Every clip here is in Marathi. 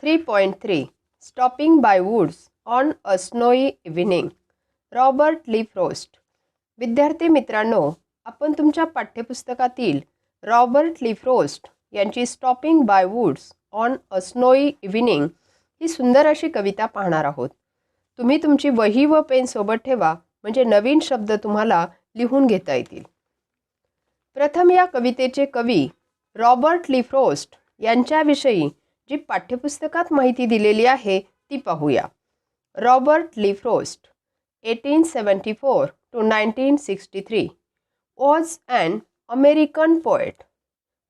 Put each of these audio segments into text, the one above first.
3.3 Stopping by Woods on a Snowy Evening. Robert Lee Frost. विद्यार्थी मित्रांनो, आपण तुमच्या पाठ्यपुस्तकातील रॉबर्ट ली फ्रॉस्ट यांची stopping by woods on a snowy evening ही सुंदर अशी कविता पाहणार आहोत. तुम्ही तुमची वही व पेन सोबत ठेवा, म्हणजे नवीन शब्द तुम्हाला लिहून घेता येतील. प्रथम या कवितेचे कवी रॉबर्ट ली फ्रॉस्ट यांच्याविषयी जी पाठ्यपुस्तकात माहिती दिलेली आहे ती पाहूया. Robert Lee Frost 1874 to 1963 was an American poet.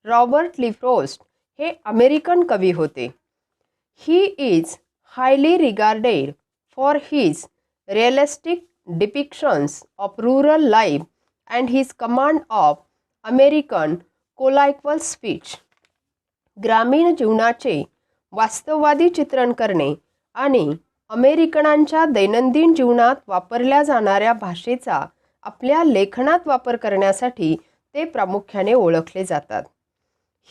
Robert Lee Frost हे अमेरिकन कवी होते. He is highly regarded for his realistic depictions of rural life and his command of American colloquial speech. ग्रामीण जीवनाचे वास्तववादी चित्रण करणे आणि अमेरिकनांच्या दैनंदिन जीवनात वापरल्या जाणाऱ्या भाषेचा आपल्या लेखनात वापर करण्यासाठी ते प्रामुख्याने ओळखले जातात.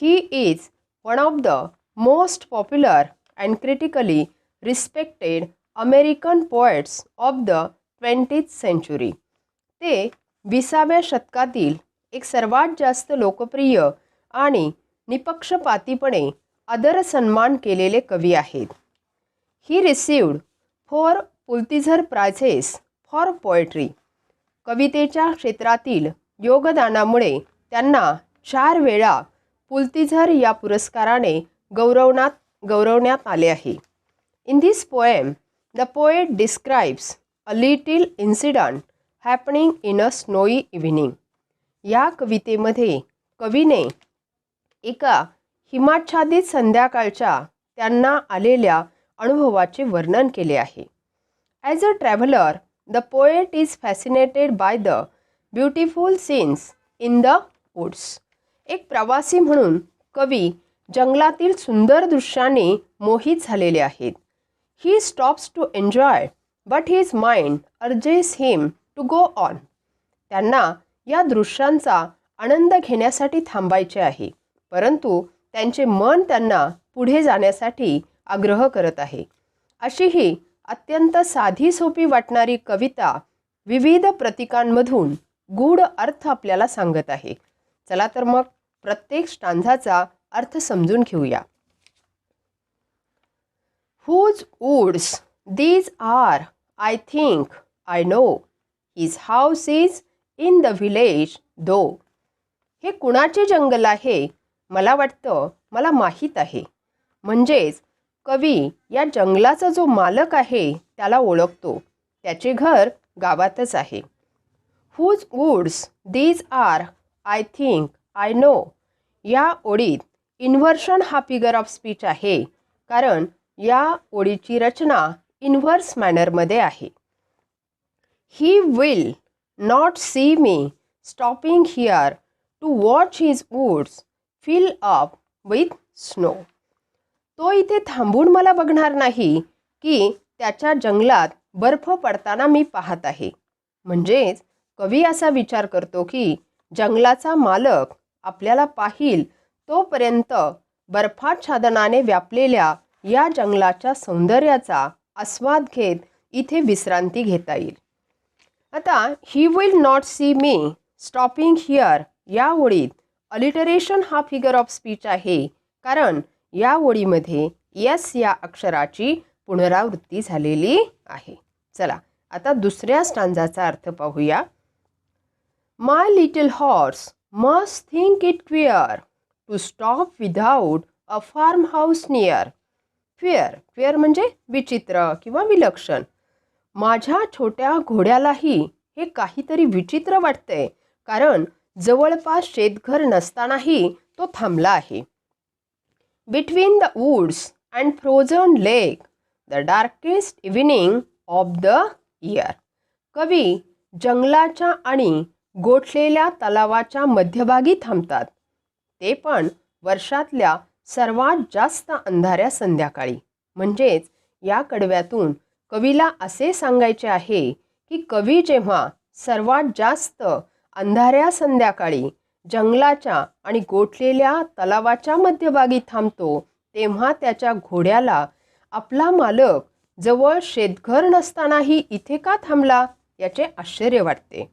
He is one of the most popular and critically respected American poets of the 20th century. ते 20व्या शतकातील एक सर्वात जास्त लोकप्रिय आणि निपक्षपातीपणे आदर सन्मान केलेले कवी आहेत. ही received 4 Pulitzer prices for poetry. कवितेच्या क्षेत्रातील योगदानामुळे त्यांना 4 वेळा पुलित्झर या पुरस्काराने गौरवण्यात आले आहे. In this poem the poet describes a little incident happening in a snowy evening. या कवितेमध्ये कवीने एका हिमाच्छादित संध्याकाळच्या त्यांना आलेल्या अनुभवाचे वर्णन केले आहे. As a traveller the poet is fascinated by the beautiful scenes in the woods. एक प्रवासी म्हणून कवी जंगलातील सुंदर दृश्यांनी मोहित झालेले आहेत. He stops to enjoy but his mind urges him to go on. त्यांना या दृश्यांचा आनंद घेण्यासाठी थांबायचे आहे, परंतु त्यांचे मन त्यांना पुढे जाण्यासाठी आग्रह करत आहे. अशी ही अत्यंत साधी सोपी वाटणारी कविता विविध प्रतीकांमधून गूढ अर्थ आपल्याला सांगत आहे. चला तर मग प्रत्येक स्टांझाचा अर्थ समजून घेऊया. Whose woods these are, I think I know. His house is in the village though. हे कुणाचे जंगल आहे? मला वाटतं मला माहीत आहे. म्हणजेच कवी या जंगलाचा जो मालक आहे त्याला ओळखतो. त्याचे घर गावातच आहे. Whose woods these are, I think I know. या ओळीत इन्व्हर्शन हा फिगर ऑफ स्पीच आहे, कारण या ओळीची रचना इन्व्हर्स मॅनरमध्ये आहे. He will not see me stopping here to watch his woods fill up with snow. तो इथे थांबून मला बघणार नाही की त्याच्या जंगलात बर्फ पडताना मी पाहत आहे. म्हणजेच कवी असा विचार करतो की जंगलाचा मालक आपल्याला पाहिल तोपर्यंत बर्फाच्छादनाने व्यापलेल्या या जंगलाच्या सौंदर्याचा आस्वाद घेत इथे विश्रांती घेता येईल. आता he will not see me stopping here या ओळीत अलिटरेशन हा फिगर ऑफ स्पीच आहे, कारण या ओळीमध्ये यस या अक्षराची पुनरावृत्ती झालेली आहे. चला आता दुसऱ्या स्टांझाचा अर्थ पाहूया. My little horse must think it queer to stop without a farmhouse near. Queer म्हणजे विचित्र किंवा विलक्षण. माझ्या छोट्या घोड्यालाही हे काहीतरी विचित्र वाटतंय, कारण जवळपास शेतघर नसतानाही तो थांबला आहे. Between the woods and frozen lake the darkest evening of the year. कवी जंगलाच्या आणि गोठलेल्या तलावाच्या मध्यभागी थांबतात, ते पण वर्षातल्या सर्वात जास्त अंधाऱ्या संध्याकाळी. म्हणजेच या कडव्यातून कवीला असे सांगायचे आहे की कवी जेव्हा सर्वात जास्त अंधाऱ्या संध्याकाळी जंगलाच्या आणि गोठलेल्या तलावाच्या मध्यभागी थांबतो, तेव्हा त्याच्या घोड्याला आपला मालक जवळ शेतघर नसतानाही इथे का थांबला याचे आश्चर्य वाटते.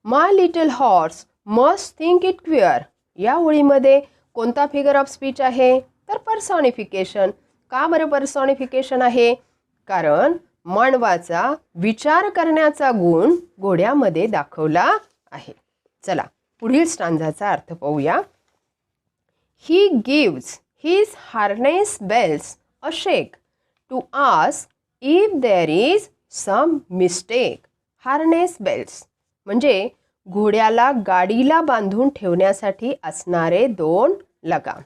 My little horse must think it queer या ओळीमध्ये कोणता फिगर ऑफ स्पीच आहे तर पर्सॉनिफिकेशन. का बरं पर्सॉनिफिकेशन आहे? कारण मानवाचा विचार करण्याचा गुण घोड्यामध्ये दाखवला आहे. चला पुढील स्टांजाचा अर्थ पाहूया. He gives his harness bells a shake to ask if there is some mistake. Harness bells म्हणजे घोड्याला गाडीला बांधून ठेवण्यासाठी असणारे 2 लगाम.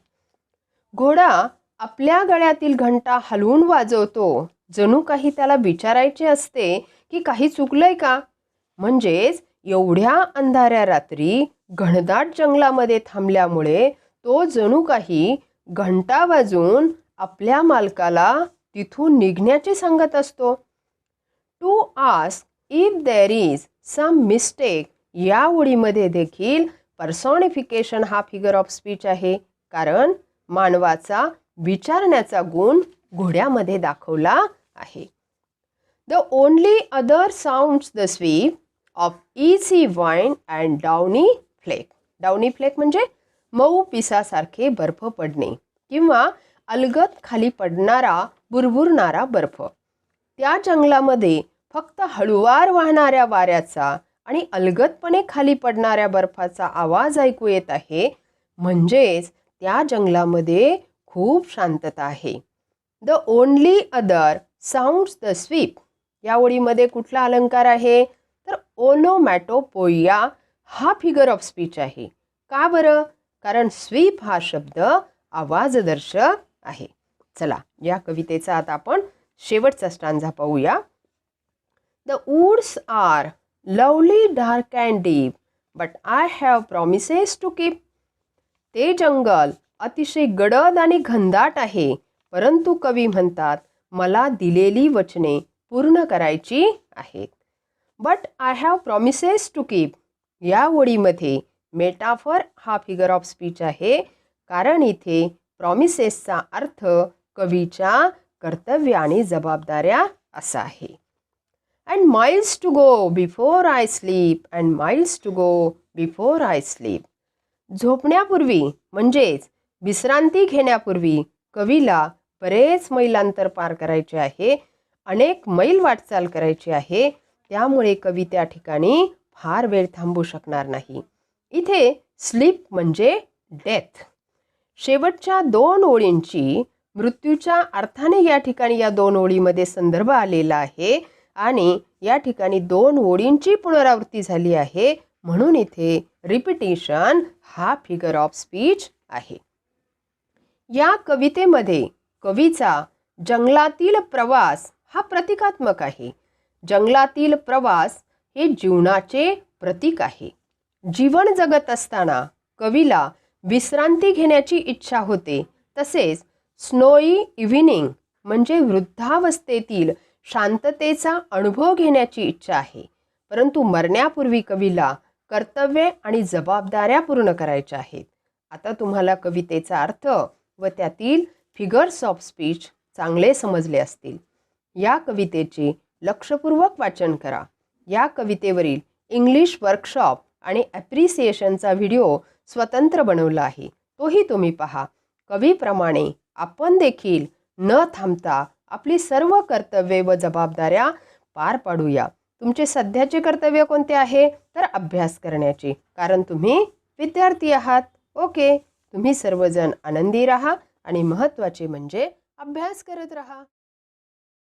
घोडा आपल्या गळ्यातील घंटा हलवून वाजवतो, जणू काही त्याला विचारायचे असते की काही चुकलंय का. म्हणजेच एवढ्या अंधाऱ्या रात्री घनदाट जंगलामध्ये थांबल्यामुळे तो जणू काही घंटा वाजवून आपल्या मालकाला तिथून निघण्याचे सांगत असतो. To ask if there is some mistake या ओळीमध्ये देखील पर्सॉनिफिकेशन हा फिगर ऑफ स्पीच आहे, कारण मानवाचा विचारण्याचा गुण घोड्यामध्ये दाखवला आहे. The only other sounds the sweep of easy wind and downy flake. Downy flake म्हणजे मऊ पिसासारखे बर्फ पडणे किंवा अलगद खाली पडणारा बुरबुरणारा बर्फ. त्या जंगलामध्ये फक्त हळुवार वाहणाऱ्या वाऱ्याचा आणि अलगदपणे खाली पडणाऱ्या बर्फाचा आवाज ऐकू येत आहे. म्हणजेच त्या जंगलामध्ये खूप शांतता आहे. The only other sounds the sweep या ओळीमध्ये कुठला अलंकार आहे तर ओनोमॅटोपोइया हा फिगर ऑफ स्पीच आहे. का बरं? कारण स्वीप हा शब्द आवाजदर्शक आहे. चला या कवितेचा आता आपण शेवटचा स्टांजा पाहूया. The woods are lovely dark and deep but I have promises to keep. ते जंगल अतिशय गडद आणि घनदाट आहे, परंतु कवी म्हणतात मला दिलेली वचने पूर्ण करायची आहेत. But I have promises to keep या ओळीमध्ये मेटाफर हा फिगर ऑफ स्पीच आहे, कारण इथे प्रॉमिसेसचा अर्थ कवीच्या कर्तव्य आणि जबाबदाऱ्या असा आहे. And miles to go before I sleep, and miles to go before I sleep. झोपण्यापूर्वी म्हणजेच विश्रांती घेण्यापूर्वी कवीला बरेच मैलांतर पार करायचे आहे, अनेक मैल वाटचाल करायची आहे. त्यामुळे कवी त्या ठिकाणी फार वेळ थांबू शकणार नाही. इथे स्लीप म्हणजे डेथ. शेवटच्या 2 ओळींची मृत्यूच्या अर्थाने या ठिकाणी या 2 ओळीमध्ये संदर्भ आलेला आहे आणि या ठिकाणी 2 ओळींची पुनरावृत्ती झाली आहे, म्हणून इथे रिपिटिशन हा फिगर ऑफ स्पीच आहे. या कवितेमध्ये कवीचा जंगलातील प्रवास हा प्रतिकात्मक आहे. जंगलातील प्रवास हे जीवनाचे प्रतीक आहे. जीवन जगत असताना कवीला विश्रांती घेण्याची इच्छा होते. तसेच स्नोई इव्हिनिंग म्हणजे वृद्धावस्थेतील शांततेचा अनुभव घेण्याची इच्छा आहे. परंतु मरण्यापूर्वी कवीला कर्तव्ये आणि जबाबदाऱ्या पूर्ण करायच्या आहेत. आता तुम्हाला कवितेचा अर्थ व त्यातील फिगर्स ऑफ स्पीच चांगले समजले असतील. या कवितेचे लक्षपूर्वक वाचन करा. या कवितेवरील इंग्लिश वर्कशॉप आणि ॲप्रिसिएशनचा व्हिडिओ स्वतंत्र बनवला आहे, तोही तुम्ही पहा. कवीप्रमाणे आपण देखील न थांबता आपली सर्व कर्तव्ये व जबाबदाऱ्या पार पाडूया. तुमचे सध्याचे कर्तव्य कोणते आहे तर अभ्यास करण्याचे, कारण तुम्ही विद्यार्थी आहात. ओके, तुम्ही सर्वजण आनंदी राहा आणि महत्त्वाचे म्हणजे अभ्यास करत राहा.